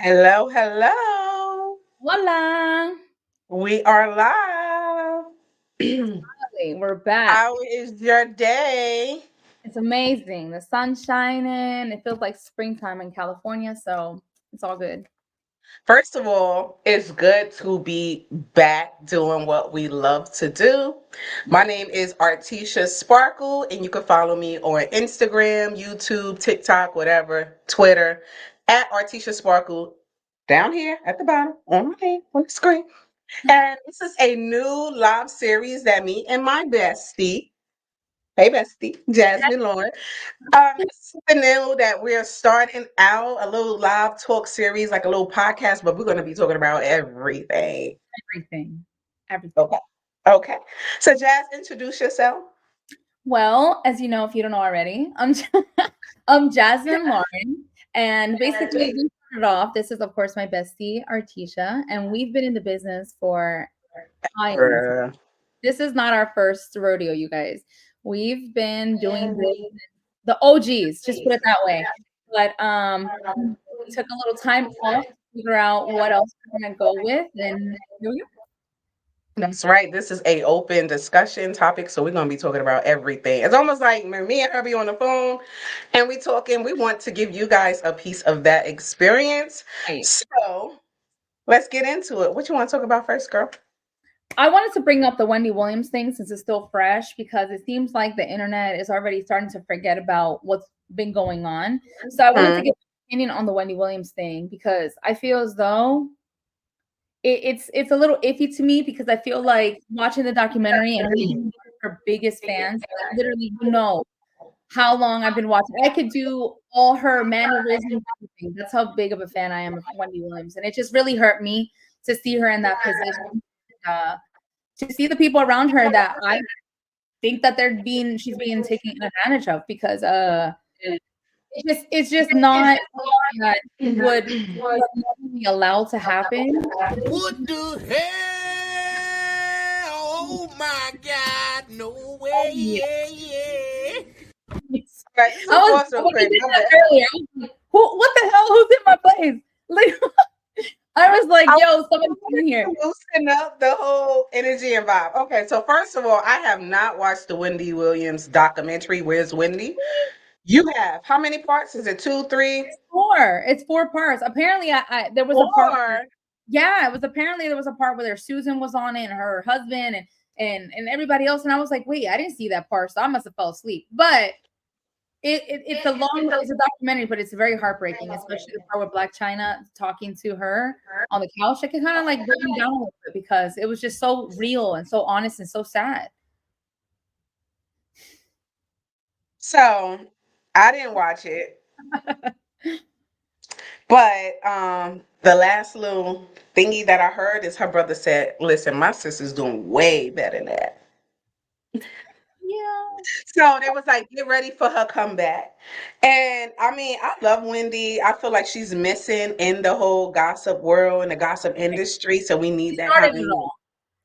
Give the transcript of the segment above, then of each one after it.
Hello, hello. Voila! We are live. Hey, we're back. How is your day? It's amazing. The sun's shining. It feels like springtime in California, so it's all good. First of all, it's good to be back doing what we love to do. My name is Artisha Sparkle, and you can follow me on Instagram, YouTube, TikTok, whatever, Twitter, at Artisha Sparkle, down here at the bottom on my name on the screen. And this is a new live series that me and my bestie, hey bestie, Jasmine Lauren. This is something new that we're starting out, a little live talk series, like a little podcast, but we're going to be talking about everything. Everything. Everything. Okay. Okay. So, Jazz, introduce yourself. Well, as you know, if you don't know already, I'm Jasmine Lauren. And basically, we started off. This is, of course, my bestie, Artisha, and we've been in the business for time. Uh, This is not our first rodeo, you guys. We've been doing this the OGs, just put it that way. But we took a little time off to figure out what else we're gonna go with, and here we That's right. This is a open discussion topic, so we're gonna be talking about everything. It's almost like when me and her be on the phone, and we talking. We want to give you guys a piece of that experience. go. So let's get into it. What you want to talk about first, girl? I wanted to bring up the Wendy Williams thing since it's still fresh because it seems like the internet is already starting to forget about what's been going on. So I wanted to Hmm. get an opinion on the Wendy Williams thing because I feel as though it's a little iffy to me because I feel like watching the documentary and me being her biggest fans, like literally, how long I've been watching. I could do all her mannerisms. Everything. That's how big of a fan I am of Wendy Williams, and it just really hurt me to see her in that position. Uh, to see the people around her that I think that she's being taken advantage of because it's just not something that would normally be allowed to happen. What the hell? Oh my God! No way! Yeah. Yeah, yeah. Right, just I a was pause real when you quick. did My that bad. earlier. I was like, what the hell? Who's in my place? Like I was like, I yo, someone come in here. want to loosen up the whole energy and vibe. Okay, so first of all, I have not watched the Wendy Williams documentary. Where's Wendy? You have. How many parts? Is it two, three, It's four parts. Apparently, I there was a part where, four? yeah, it was apparently there was a part where Susan was on it and her husband and everybody else, and I was like, wait, I didn't see that part, so I must have fell asleep. But it's a documentary, but it's very heartbreaking, especially the part with Black China talking to her on the couch. It can kind of like break me down a little bit because it was just so real and so honest and so sad. So I didn't watch it, but the last little thingy that I heard is her brother said, "Listen, my sister's doing way better than that." Yeah, So they was like, get ready for her comeback. And I mean, I love Wendy. I feel like she's missing in the whole gossip world and the gossip industry. So we she need that started kind it of. all.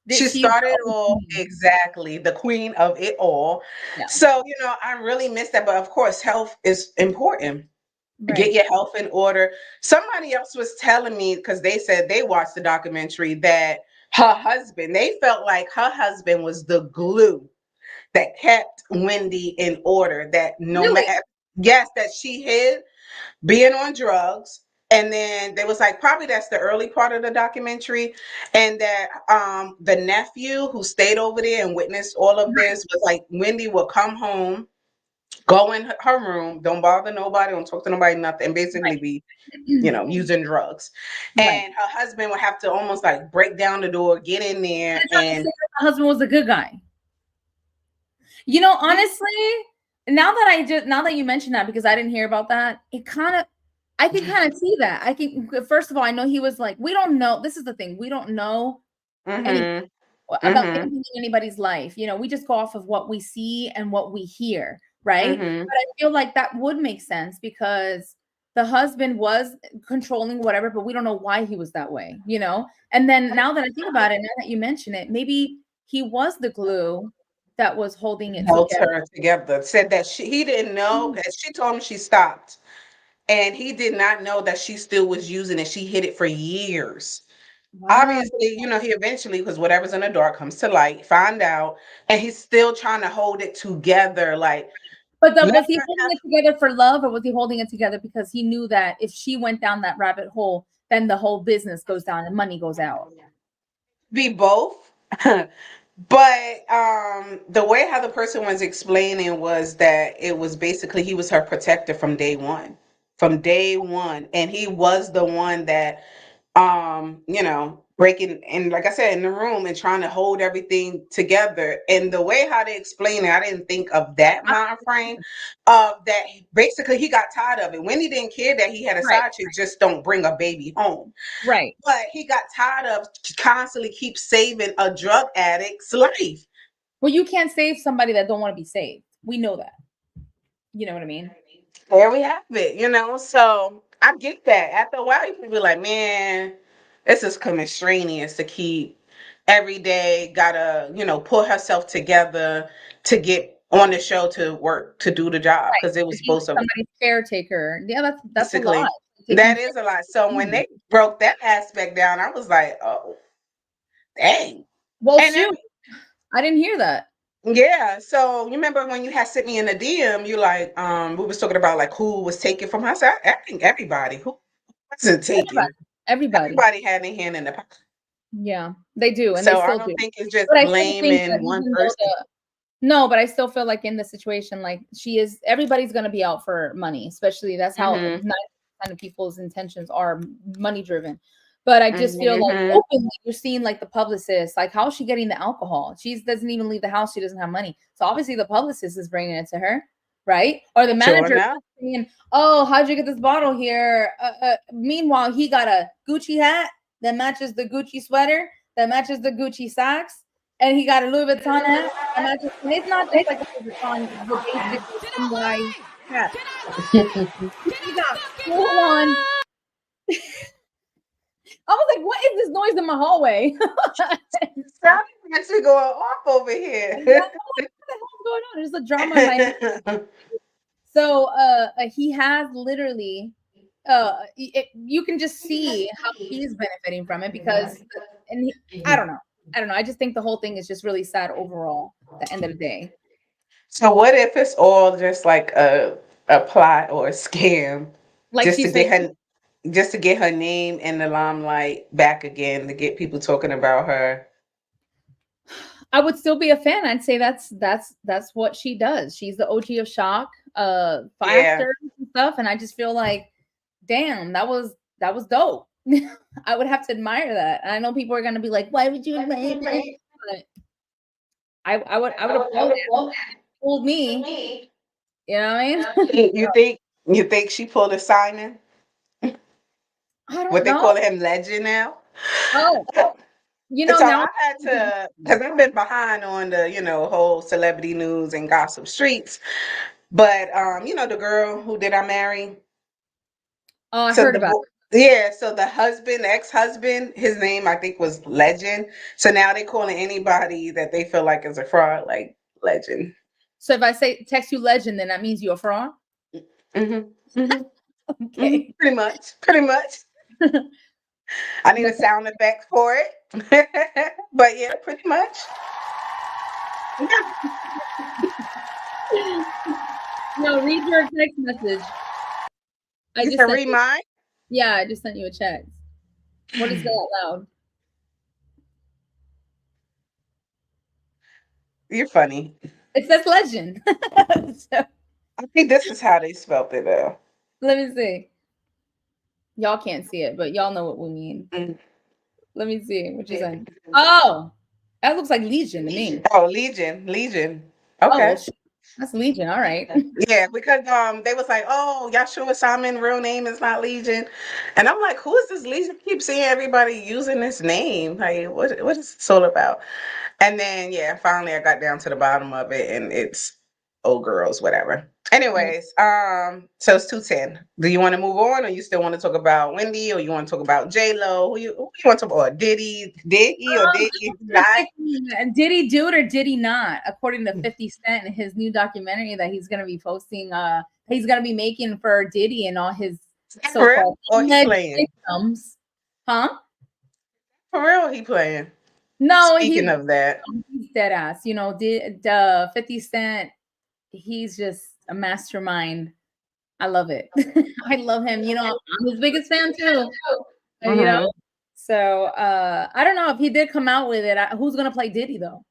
She She's the started off OG. exactly the queen of it all. Yeah, So, I really miss that. But of course, health is important. Get right. your health in order. Somebody else was telling me because they said they watched the documentary that they felt like her husband was the glue that kept Wendy in order. That no Really? matter, yes, that she hid being on drugs. And then there was like probably that's the early part of the documentary, and that the nephew who stayed over there and witnessed all of this was like Wendy would come home, go in her room, don't bother nobody, don't talk to nobody, nothing, and basically be using drugs. Right. And her husband would have to almost like break down the door, get in there, They're trying to and say that my husband was a good guy. Honestly, now that you mention that, because I didn't hear about that, I can kind of see that. I can first of all, I know he was like, we don't know. This is the thing, we don't know any mm-hmm, about mm-hmm, anything in anybody's life. We just go off of what we see and what we hear, right? mm-hmm. But I feel like that would make sense because the husband was controlling whatever, but we don't know why he was that way. And then now that I think about it, now that you mention it, maybe he was the glue that was holding it Held together. her together. Said that he didn't know. As she told him, she stopped. and he did not know that she still was using it. She hid it for years. Wow. Obviously, he eventually, because whatever's in the dark comes to light, find out, and he's still trying to hold it together. Like, But let was he her holding have it together for love, or was he holding it together because he knew that if she went down that rabbit hole, then the whole business goes down and money goes out? be both. But the way how the person was explaining was that it was basically he was her protector from day one. From day one. And he was the one that breaking and like I said, in the room and trying to hold everything together. And the way how they explain it, I didn't think of that mind frame of that basically he got tired of it. Wendy didn't care that he had a Right, side chick, just don't bring a baby home. right. But he got tired of constantly keep saving a drug addict's life. Well, you can't save somebody that don't want to be saved. We know that. You know what I mean? There we have it. So I get that. After a while, you can be like, man, this is coming strenuous to keep every day, gotta, pull herself together to get on the show to work, to do the job, Right. because it To was be supposed to somebody's caretaker. Yeah, that's a lot. basically, Taking that care is a lot. So of when them. they broke that aspect down, I was like, oh, dang. Well, And then shoot, I didn't hear that. yeah, so you remember when you had sent me in the DM, you like, we was talking about like who was taken from her. I said, I think everybody who wasn't Everybody. taken. Everybody. Everybody had their hand in the pot. Yeah, they do, and they So I still don't do. think it's just But I still think that blaming one even though person. no, but I still feel like in the situation, like everybody's gonna be out for money, especially that's how Hmm 90% of people's intentions are money driven. But I just feel like hmm openly you're seeing like the publicist, like how is she getting the alcohol? She doesn't even leave the house. She doesn't have money. So obviously the publicist is bringing it to her, right? Or the Sure manager enough. saying, "Oh, how'd you get this bottle here?" Meanwhile, he got a Gucci hat that matches the Gucci sweater that matches the Gucci socks, and he got a Louis Vuitton hat that matches. And it's not just like a Louis Vuitton, the basic Get out the NY way! hat. Get out! He got full on. I was like, "What is this noise in my hallway?" Sound actually going off over here. Yeah, I'm like, what the hell's going on? There's a drama in my head. So he has literally you can just see how he's benefiting from it because and I don't know. I just think the whole thing is just really sad overall at the end of the day. So what if it's all just like a plot or a scam Like just to she's get fake. her name in the limelight back again, to get people talking about her? I would still be a fan. I'd say that's what she does. She's the OG of shock, Yeah. factor and stuff. And I just feel like, damn, that was dope. I would have to admire that. And I know people are gonna be like, why would you admire that? But I would applaud it. Told me, you know what I mean? You think she pulled a Simon? I don't What they know. call him, legend now? Oh, So now I had to, because I've been behind on the, whole celebrity news and gossip streets. But the girl who did I marry? I So heard about it. yeah, so the husband, ex-husband, his name I think was Legend. So now they calling anybody that they feel like is a fraud like Legend. So if I say text you legend, then that means you're a fraud. hmm hmm Okay. Pretty much. I need a But sound effect for it. But yeah, pretty much. no, read your text message. I You just can sent read you. mine. Yeah, I just sent you a text. What is that out loud? You're funny. It says legend. So, I think this is how they spelled it though. let me see. Y'all can't see it, but y'all know what we mean. Mm. Let me see what you saying. Oh, that looks like Legion to me. Oh, Legion. Oh, well, Okay. that's Legion. All right. Yeah, because they was like, "Oh, y'all sure Simon real name is not Legion?" And I'm like, "Who is this Legion?" Keep seeing everybody using this name. Like, what is this all about? And then yeah, finally I got down to the bottom of it, and it's old girls, whatever. Anyways, so it's 2:10. Do you want to move on, or you still want to talk about Wendy, or you want to talk about J Lo? Who you want to talk about? Did he or did he not? Did he do it or did he not? According to 50 Cent, his new documentary that he's gonna be posting, he's gonna be making for Diddy and all his For real, so-called or he alleged playing? victims. Huh? For real, he playing. No, Speaking of that, he's dead ass. You know, did 50 Cent, he's just a mastermind. I love it. I love him. You know, I'm his biggest fan too. You know, mhm. so I don't know if he did come out with it. Who's gonna play Diddy though?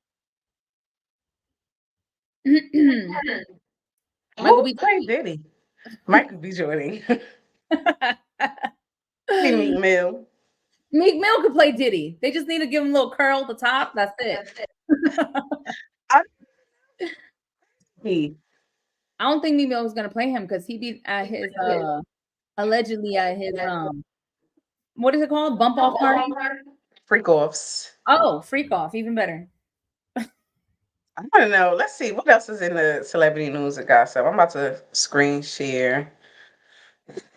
Michael Who B. played Diddy? Michael B. Jordan. Be Meek Mill. Meek Mill could play Diddy. They just need to give him a little curl at the top. That's it. I he I don't think Meek Mill was gonna play him because he be at his allegedly at his what is it called? Bump off party? freak offs. Oh, freak off, even better. I don't know. Let's see what else is in the celebrity news and gossip. I'm about to screen share.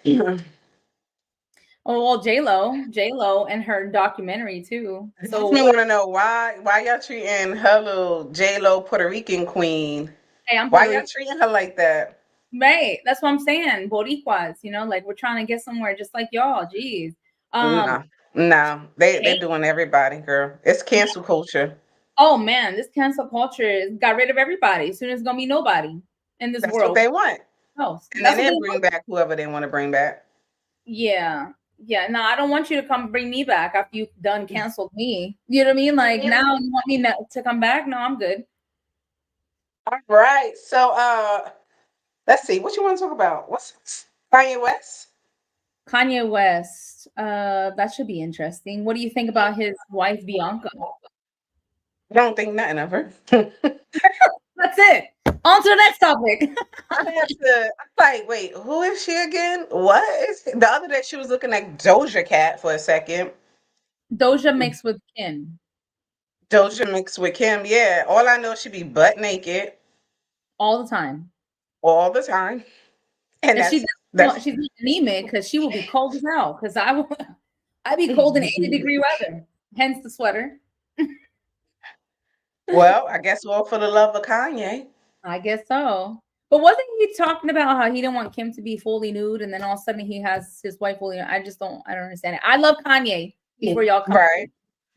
Mhm. Oh well, J Lo, and her documentary too. So Jasmine want to know why y'all treating her little J Lo Puerto Rican queen? hey, I'm Why Puerto y'all Rican. treating her like that? Right. That's what I'm saying. Boricuas, you know, like we're trying to get somewhere just like y'all. Jeez. Um, No, no, they hey, doing everybody, girl. It's cancel culture. oh man, this cancel culture got rid of everybody. Soon as gonna be nobody in this That's what world. they want, No, and then that's what they they bring want. back whoever they want to bring back. Yeah. Yeah. No, I don't want you to come bring me back after you've done canceled me. You know what I mean? Like now you want me to come back? No, I'm good. All right, so let's see what you want to talk about. What's Kanye West? Kanye West. That should be interesting. What do you think about his wife Bianca? I don't think nothing of her. That's it. On to the next topic. I have to. I'm like, wait, who is she again? What is the other day? She was looking like Doja Cat for a second. Doja mixed with Kim Doja mixed with Kim. Yeah, all I know is she be butt naked all the time. all the time, and And that's well, that's. she's not anemic because she will be cold as hell. Because I will, I be cold in 80-degree weather. Hence the sweater. Well, I guess all for the love of Kanye. I guess so. But wasn't he talking about how he didn't want Kim to be fully nude, and then all of a sudden he has his wife fully? I don't understand it. I love Kanye. Before y'all come, Right.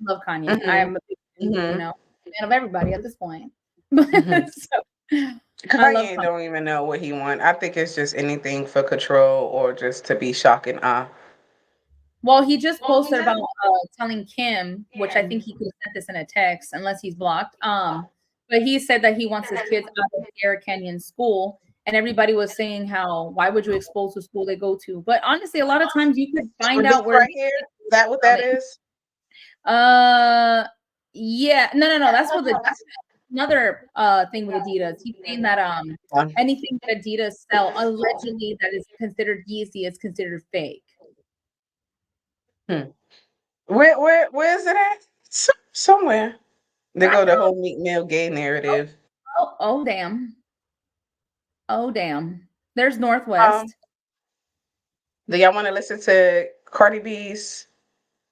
I love Kanye. I hmm am a big, you hmm know, fan of everybody at this point. hmm So, I love Kanye Kanye. don't even know what he want. I think it's just anything for control or just to be shock and awe. Well, he just posted about telling Kim, which I think he could have sent this in a text unless he's blocked. But he said that he wants his kids out of Air Canyon school, and everybody was saying how why would you expose the school they go to? But honestly, a lot of times you could Or find this out where right here, is that what from that it. is? Yeah, no, that's what the another thing with Adidas. He's saying that anything that Adidas sell allegedly that is considered Yeezy is considered fake. Hmm. Where is it at? Somewhere. They I go the know. whole Meek Mill gay narrative. Oh damn. Oh damn. There's Um, Northwest. do y'all want to listen to Cardi B's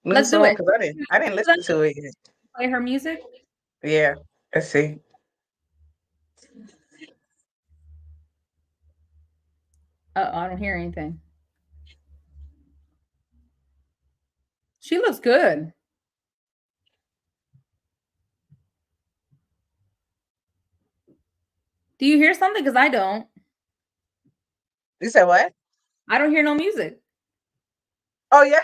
new Let's do song? it. Because I didn't listen to it yet. Play her music. Yeah, let's see. I don't hear anything. She looks good. Do you hear something? Because I don't. You said what? I don't hear no music. Oh yeah,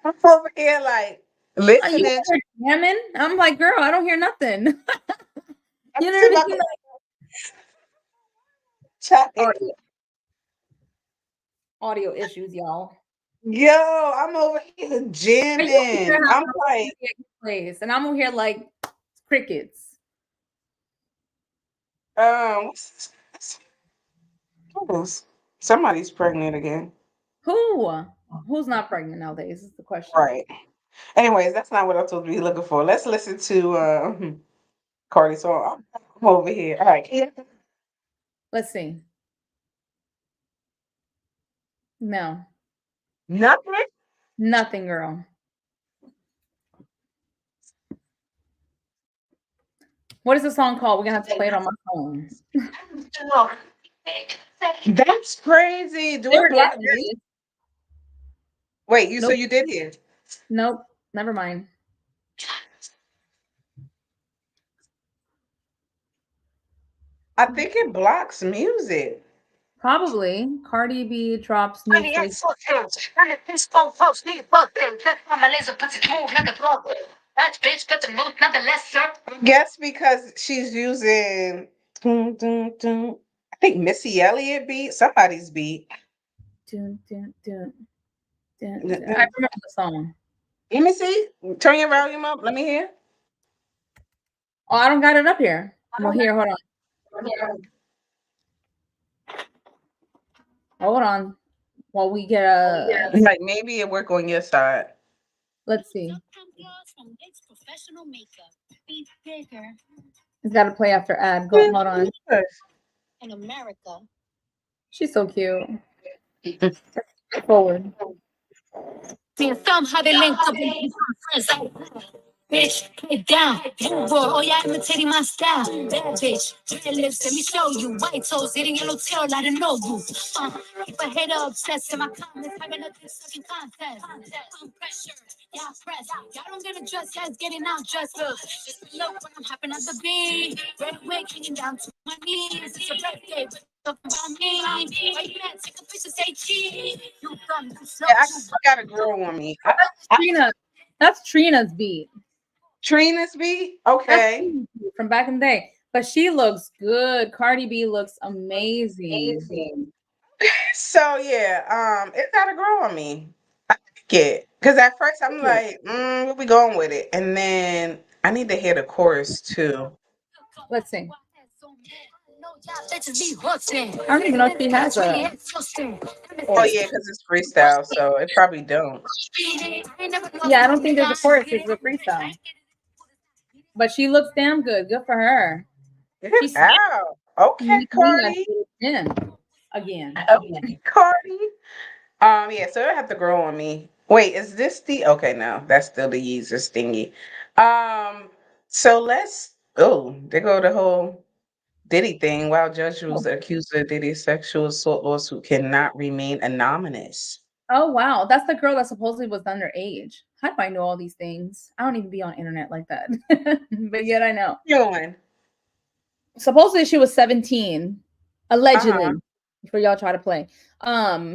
I'm over here like Are you listening. over there jamming? I'm like, girl, I don't hear nothing. I'm You know sitting what I up mean? chatting. Like, audio issues, y'all. Yo, I'm over here Are you over jamming. here I'm having a like, party at your place? And I'm over here like crickets. what's this? Somebody's pregnant again. Who? Who's not pregnant nowadays? Is the question. Right. Anyways, that's not what I'm supposed to be looking for. Let's listen to Cardi song. I'm over here. All right. Yeah. Let's see. No, Nothing. nothing, girl. What is the song called? We're gonna have to play it on my phone. That's crazy. Do They it were block getting me? this. Wait, you so Nope. you did hear? Nope. Never mind. I think it blocks music. Probably. Cardi B drops new face. Guess because she's using dun, dun, dun, I think Missy Elliott beat, somebody's beat. Dun, dun, dun, dun, Dun, dun. I dun. remember the song. Let me see. Turn your volume up. Let me hear. Oh, I don't got it up here. Well, here, hold on. Hold on. While we get a, Like maybe it work on your side. let's see. It's got to play after ad. Go, hold on. She's so cute. Forward. Somehow they linked up and become friends. Bitch, get down. Oh, yeah, imitating my style. Bad bitch, red lips, let me show you. White toes, eating yellow tail, I don't know you. Keep a hater obsessed in my comments, having a dick sucking contest. I'm pressure, yeah, press. Y'all don't get a dress, guys getting out dressed. Look, just look when I'm hopping on the beat. Red wig hanging down to my knees. It's your birthday, but talking about me. Why you mad? Take a picture, say cheese. You dumb, you slow, Yeah, I you got a girl on me. Trina. That's Trina's beat. Trina's beat? That's Okay. Trina's beat from back in the day. But she looks good. Cardi B looks amazing. So yeah, it got a girl on me. I like it. Cause at first I'm like, where we going with it? And then I need to hear the chorus too. Let's see. I I don't even know if she has a. Oh yeah, because it's freestyle, so it probably don't. Yeah, I don't think there's a chorus. It's a freestyle. But she looks damn good. Good for her. Get She's it out. Okay, making me Cardi. in again. Okay, Cardi. Yeah, so I have to grow on me. Wait, is this the okay? No, that's still the Yeezus thingy. So let's. Oh, there go the whole Diddy thing. While judge was accused of Diddy's sexual assault lawsuit cannot remain anonymous. Oh wow, that's the girl that supposedly was underage. How do I know all these things? I don't even be on internet like that, but yet I know. Doing. Supposedly she was 17, Uh-huh. allegedly. For y'all try to play.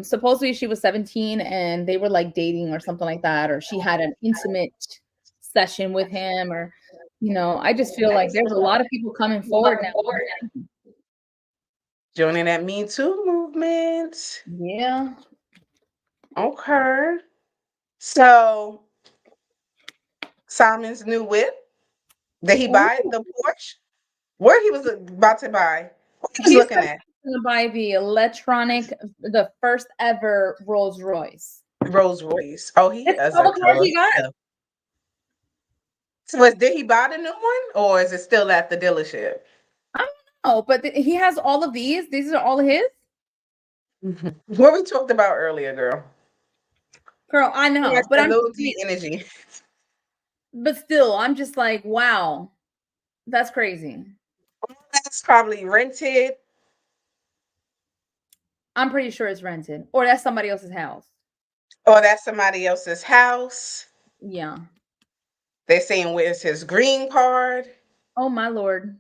Supposedly she was 17 and they were like dating or something like that, or she had an intimate session with him, or I just feel like there's a lot of people coming forward now. Joining that Me Too movement. Yeah. Okay. So Simon's new whip. Did he buy the Porsche? Where he was about to buy? What he was He's looking at? going to buy the first ever Rolls Royce. Rolls Royce. Oh, he It's is all a the car he got. collector. So did he buy the new one, or is it still at the dealership? I don't know, but he has all of these. These are all his. What we talked about earlier, girl. Girl, I know, That's but the I'm little D energy. but still, I'm just like, wow, that's crazy. That's probably rented. I'm pretty sure it's rented, or that's somebody else's house. Or that's somebody else's house. Yeah. They're saying where's his green card. Oh my lord.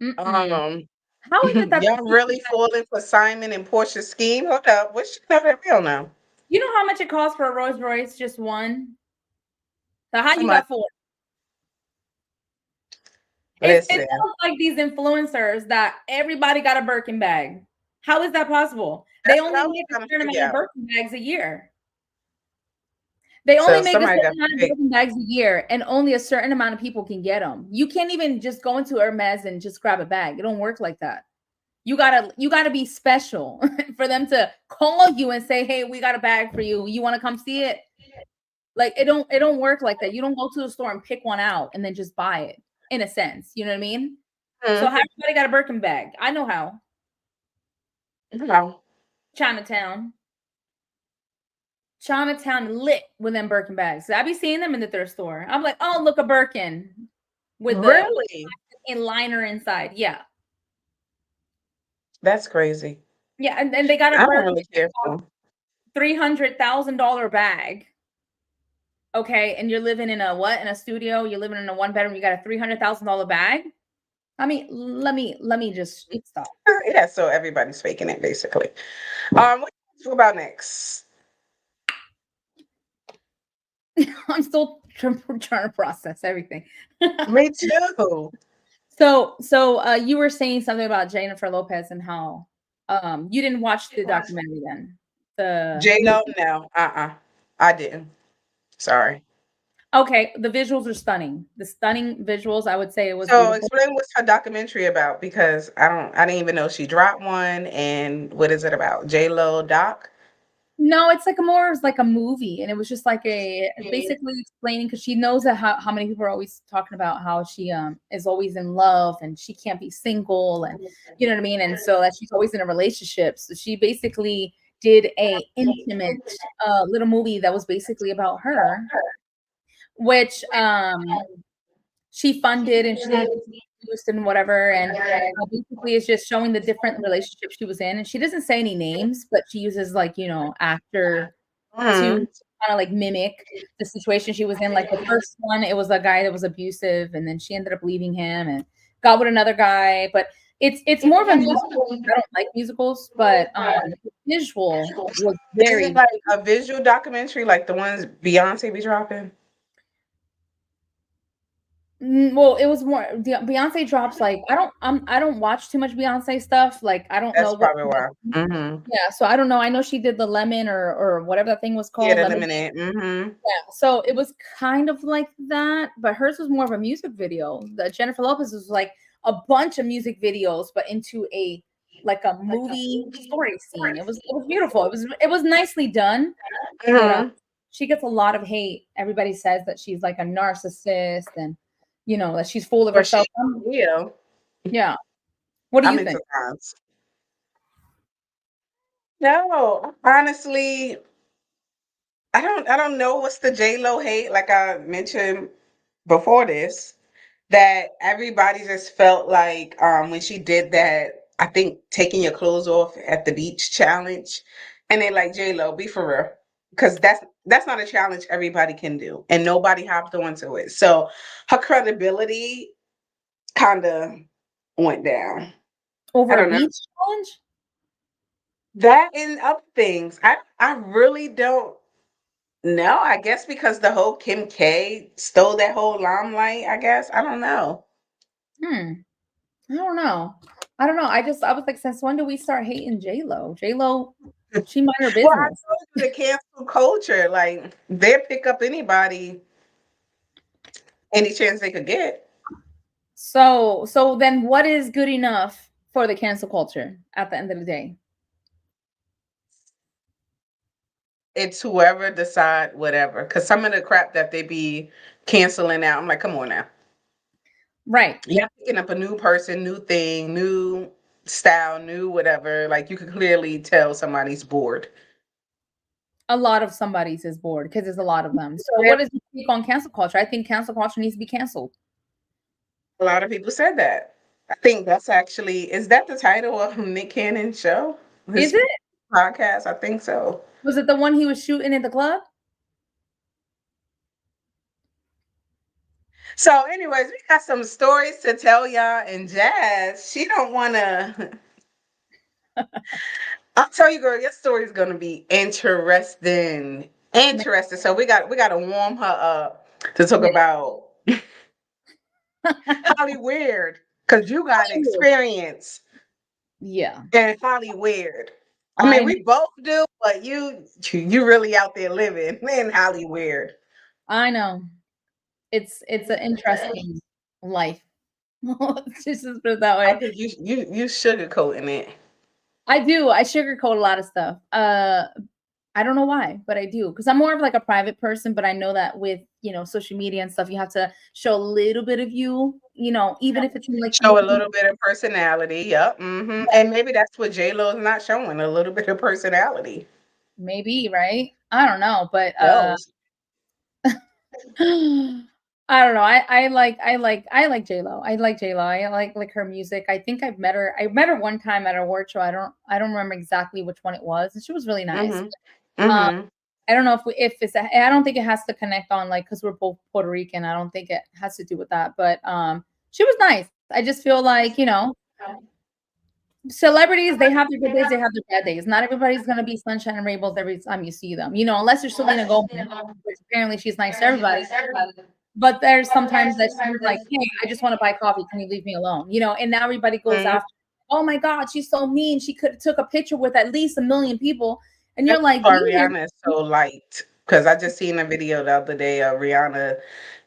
Mm-mm. Um, How is it that y'all really falling for Simon and Portia's scheme? Hold up, what's not real now? you know how much it costs for a Rolls Royce, just one? So how How you much? got four? It's Listen, almost like these influencers that everybody got a Birkin bag. How is that possible? They that's what only I was make a trying to certain figure amount of out. Birkin bags a year. They only So make a somebody got certain amount of picked. Birkin bags a year, and only a certain amount of people can get them. You can't even just go into Hermes and just grab a bag. It don't work like that. You gotta be special for them to call you and say, "Hey, we got a bag for you. You want to come see it?" Like it don't work like that. You don't go to the store and pick one out and then just buy it. In a sense, you know what I mean? So how everybody got a Birkin bag? I know how. No. Chinatown. Chinatown lit with them Birkin bags. I be seeing them in the thrift store. I'm like, oh, look, a Birkin with the Really? liner inside. Yeah. That's crazy. Yeah. And they got a I'm Birkin really careful. $300,000 bag. Okay. And you're living in a what? In a studio? You're living in a one bedroom. You got a $300,000 bag. I mean, let me just stop. Yeah, so everybody's faking it basically. What do you talk about next? I'm still trying to process everything. Me too. So you were saying something about Jennifer Lopez and how you didn't watch the documentary then. The J Lo, no, I didn't. Sorry. Okay, the visuals are stunning. The stunning visuals, I would say it was So beautiful. explain what's her documentary about because I didn't even know she dropped one. And what is it about? J Lo doc? No, it's like it's like a movie, and it was just like basically explaining because she knows that how many people are always talking about how she is always in love and she can't be single, and you know what I mean, and so that she's always in a relationship. So she basically did a intimate little movie that was basically about her, which she funded and she produced and whatever, and basically it's just showing the different relationships she was in, and she doesn't say any names, but she uses like actor to Mhm. kind of like mimic the situation she was in. Like the first one, it was a guy that was abusive, and then she ended up leaving him and got with another guy. But it's more of a musical. I don't like musicals, but the visual was Is it very. like a visual documentary like the ones Beyonce be dropping? Well, it was more Beyonce drops like I don't watch too much Beyonce stuff. Like I don't know That's what probably why. yeah, so I don't know. I know she did the lemon or whatever that thing was Yeah, called, the lemon. lemonade. Yeah, so it was kind of like that, but hers was more of a music video. The Jennifer Lopez was like a bunch of music videos, but into a like a movie story scene. It was beautiful. It was nicely done, but Mhm. she gets a lot of hate. Everybody says that she's like a narcissist and that she's full of Or she herself. will. Yeah. What do I you mean think? sometimes. No, honestly, I don't know what's the J Lo hate, like I mentioned before this, that everybody just felt like when she did that, I think taking your clothes off at the beach challenge, and they like J Lo, be for real. Because that's not a challenge everybody can do. And nobody hopped onto it. So her credibility kind of went down. I Over a don't know. beach challenge? That and other things. I really don't know. I guess because the whole Kim K stole that whole limelight, I guess. I don't know. Hmm. I don't know. I don't know. I was like, since when do we start hating J Lo? J Lo, she mind her Well, I business. told you the cancel culture, like they'll pick up anybody any chance they could get. So then what is good enough for the cancel culture at the end of the day? It's whoever decide whatever. Cause some of the crap that they be canceling out, I'm like, come on now. Right. You're picking up a new person, new thing, new style, new whatever. Like you could clearly tell somebody's bored. A lot of somebody's is bored because there's a lot of them. So what is your take on cancel culture? I think cancel culture needs to be canceled. A lot of people said that. I think that's actually, is that the title of Nick Cannon's show? Is His it? podcast? I think so. Was it the one he was shooting at the club? So, anyways, we got some stories to tell y'all. And Jazz, she don't want to. I'll tell you, girl, your story is gonna be interesting. Interesting. So we got to warm her up to talk Yeah. about Hollywood because you got experience Yeah. in Hollywood. I mean, I we both do, but you really out there living in Hollywood. I know. It's an interesting life. Let's just put it that I way. think you sugarcoating it. I do. I sugarcoat a lot of stuff. I don't know why, but I do because I'm more of like a private person. But I know that with social media and stuff, you have to show a little bit of you. Even if it's in like Show a little bit of personality. Yep. And maybe that's what J Lo is not showing, a little bit of personality. maybe, right? I don't know, but Those. I don't know. I like J Lo. I like J Lo. I like her music. I think I've met her. I met her one time at a award show. I don't remember exactly which one it was, and she was really nice. Mhm. Um, Mhm. I don't know if it's. I don't think it has to connect on like because we're both Puerto Rican. I don't think it has to do with that. But she was nice. I just feel like celebrities, they have their good days, they have their bad days. Not everybody's gonna be sunshine and rainbows every time you see them. Unless you're Selena Gomez, which apparently she's nice to everybody. But there's sometimes that she's like, "Hey, I just want to buy coffee. Can you leave me alone?" And now everybody goes Mhm. after, "Oh my God, she's so mean. She could have took a picture with at least a million people." And you're That's like, why "Be here." Rihanna is so light. Because I just seen a video the other day of Rihanna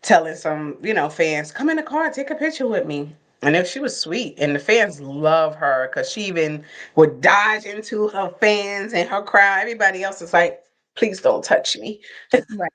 telling some, fans, come in the car, take a picture with me. And if she was sweet, and the fans love her because she even would dodge into her fans and her crowd. Everybody else is like, please don't touch me. Right.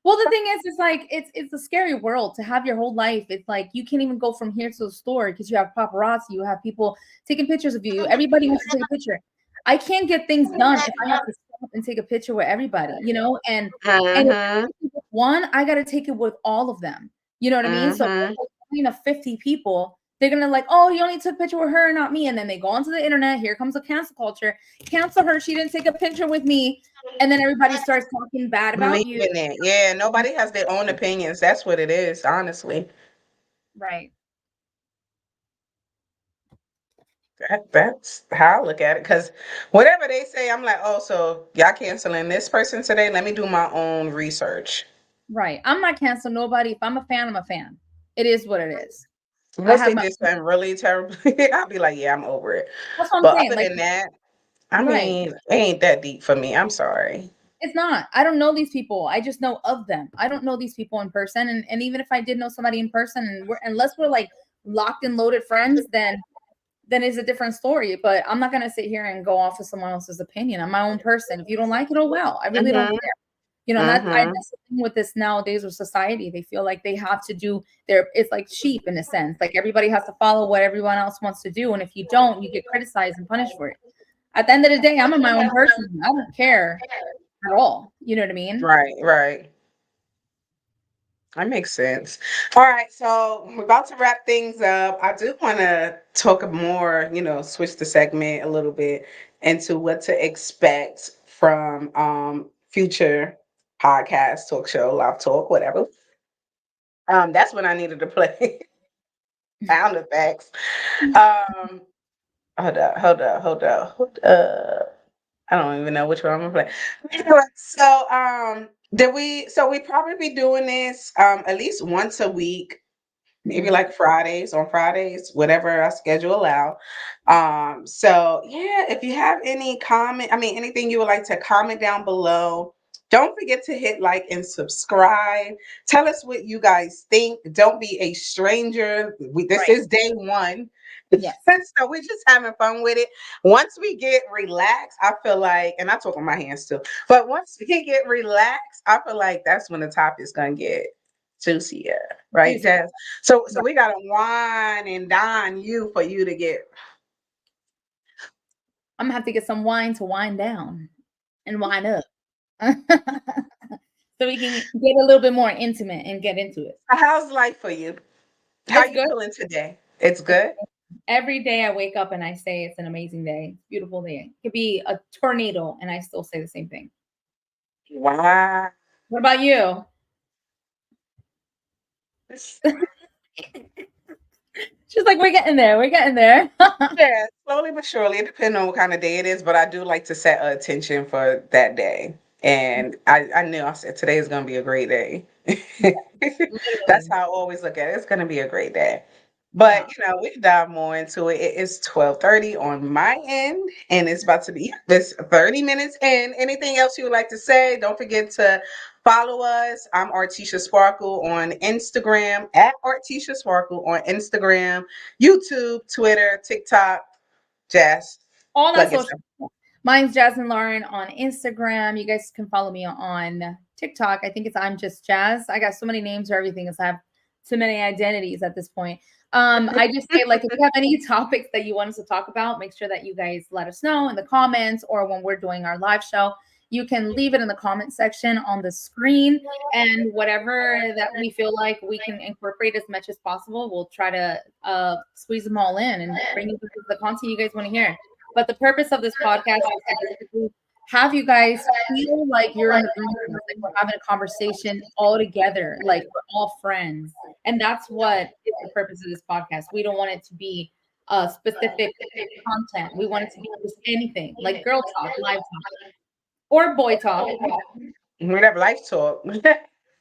Well, the thing is, it's like it's a scary world to have your whole life. It's like you can't even go from here to the store because you have paparazzi, you have people taking pictures of you. Everybody wants to take a picture. I can't get things done if I have to stop and take a picture with everybody, and if I Mm-hmm. take it with one, I got to take it with all of them. You know what I mean? So if Mm-hmm. there's a line of 50 people, they're gonna like, oh, you only took a picture with her, not me. And then they go onto the internet. Here comes the cancel culture. Cancel her. She didn't take a picture with me. And then everybody starts talking bad about Believe you. in it. Yeah, nobody has their own opinions. That's what it is, honestly. Right. That's how I look at it. Because whatever they say, I'm like, oh, so y'all canceling this person today? Let me do my own research. Right. I'm not canceling nobody. If I'm a fan, I'm a fan. It is what it is. I Unless have they my did something really terrible, I'll be like, yeah, I'm over it. That's what I'm But saying. other Like, than that, I right. mean, it ain't that deep for me. I'm sorry. It's not. I don't know these people. I just know of them. I don't know these people in person. And even if I did know somebody in person and unless we're like locked and loaded friends, then it's a different story. But I'm not gonna sit here and go off of someone else's opinion. I'm my own person. If you don't like it, oh well. I really don't Mm-hmm. care. And Mm-hmm. that's the thing with this nowadays with society. They feel like they have to do their it's like sheep in a sense. Like everybody has to follow what everyone else wants to do. And if you don't, you get criticized and punished for it. At the end of the day, I'm my own person. I don't care at all. You know what I mean? Right, right. That makes sense. All right, so we're about to wrap things up. I do want to talk more, switch the segment a little bit into what to expect from future podcast, talk show, live talk, whatever. That's when I needed to play sound effects. Um, hold up. I don't even know which one I'm gonna play. Anyway, so we probably be doing this at least once a week, maybe Mhm. like on Fridays, whatever our schedule allow. So yeah, if you have any anything you would like to comment down below, don't forget to hit like and subscribe. Tell us what you guys think. Don't be a stranger. This Right. is day one. Yes. So we're just having fun with it. Once we get relaxed, I feel like, and I talk with my hands too, but once we get relaxed, I feel like that's when the topic's gonna get juicier, right, Juicy. Jazz? So Right. we gotta wine and dine you for you to get I'm gonna have to get some wine to wind down and wind up. So we can get a little bit more intimate and get into it. how's life for you? How It's you good. feeling today? It's It's good? every day I wake up and I say it's an amazing day, beautiful day. It could be a tornado and I still say the same thing. Wow. What about you? She's like, we're getting there. We're getting there. Yeah, slowly but surely. It depends on what kind of day it is, but I do like to set a intention for that day. And I knew I said today is gonna be a great day. That's Literally. how I always look at it. It's gonna be a great day. Yeah. But we can dive more into it. It is 12:30 on my end, and it's about to be this 30 minutes in. Anything else you would like to say? Don't forget to follow us. I'm Artisha Sparkle on Instagram, at Artisha Sparkle on Instagram, YouTube, Twitter, TikTok. Jazz, All that plug social. yourself. Mine's Jasmine Lauren on Instagram. You guys can follow me on TikTok. I think it's I'm Just Jazz. I got so many names for everything because I have too many identities at this point. I just say, like, if you have any topics that you want us to talk about, make sure that you guys let us know in the comments or when we're doing our live show. You can leave it in the comment section on the screen, and whatever that we feel like we can incorporate as much as possible, we'll try to squeeze them all in and bring you the content you guys want to hear. But the purpose of this podcast is to basically have you guys feel like you're in the room with us, like we're having a conversation all together, like we're all friends. And that's what is the purpose of this podcast. We don't want it to be specific content. We want it to be just anything, like girl talk, live talk, or boy talk. Whatever, life talk.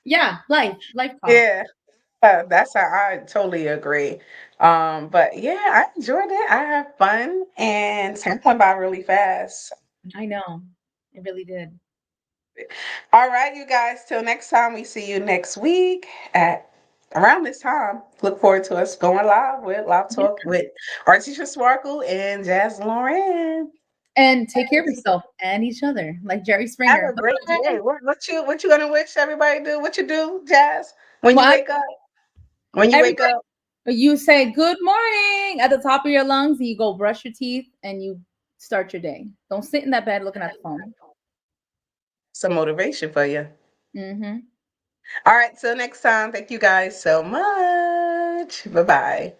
Yeah, life talk. Yeah, that's how I totally agree. But yeah, I enjoyed it. I had fun, and time went by really fast. I know. It really did. All right, you guys. Till next time, we see you next week at around this time. Look forward to us going live with Live Talk with Artisha Sparkle and Jazz Lauren. And take care of yourself and each other, like Jerry Have Springer. a great day. What you gonna wish everybody do? What you do, Jazz? When you What? wake up? When you wake Everybody, up? you say good morning at the top of your lungs, and you go brush your teeth and you start your day. Don't sit in that bed looking at the phone. Some motivation for you. Mm-hmm. All right, till next time. Thank you guys so much. Bye bye.